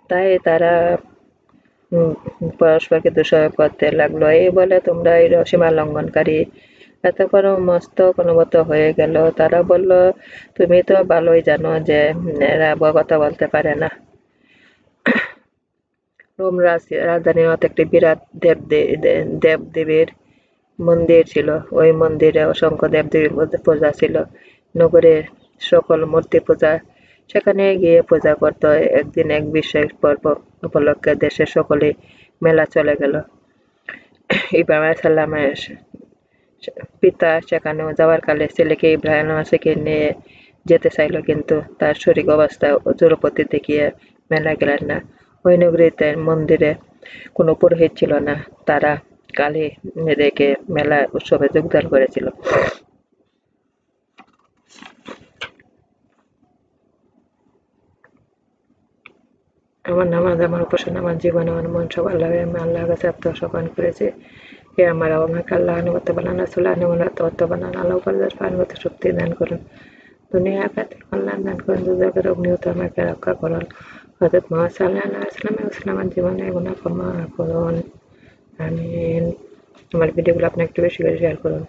Speaker 1: তাই তারা পরস্পরকে দোষারোপ করতে লাগলো। এই বলে, তোমরা সীমা লঙ্ঘনকারী। এতক্ষণ মস্তক অনুমত হয়ে গেল। তারা বলল, তুমি তো ভালোই জানো যে এরা কথা বলতে পারে না। রোম রাজধানীর মতো একটি বিরাট দেবদেবীর মন্দির ছিল। ওই মন্দিরে অসংখ্য দেবদেবীর পূজা ছিল। নগরের সকল মূর্তি পূজা সেখানে গিয়ে পূজা করত। একদিন এক বিশেষ পর্ব উপলক্ষে দেশের সকলেই মেলা চলে গেল। ইব্রাহিম আলাইহিসসালামের পিতা সেখানেও যাওয়ার কালে ছেলেকে ইব্রাহিম আলাইহিসসালামকে নিয়ে যেতে চাইল, কিন্তু তার শরীর অবস্থা জড়পতি দেখিয়ে মেলা গেলেন না। ওই নগরীতে মন্দিরে কোনো পুরোহিত ছিল না। তারা কালী রেখে মেলা উৎসবে যোগদান করেছিল। আমার নামাজ, আমার উপাসনা, আমার জীবন, আমার মন সব আল্লাহর। আমি আল্লাহর কাছে আত্মসমর্পণ করেছি। হে আমার আমাকে আল্লাহ আনুগত্য বানান, রাসূল আনুগত্য বানান। আল্লাহ পালনগত শক্তি দান করুন, দুনিয়া আখিরাতে কল্যাণ দান করুন, দুর্যোগের অগ্নিহত আমাকে রক্ষা করুন। হযরত মুহাম্মদ সাল্লাল্লাহু আলাইহি ওয়াসাল্লামের জীবনে গুনাহ ক্ষমা করুন। আমিন। আমার ভিডিওগুলো আপনি একটু বেশি করে শেয়ার করুন।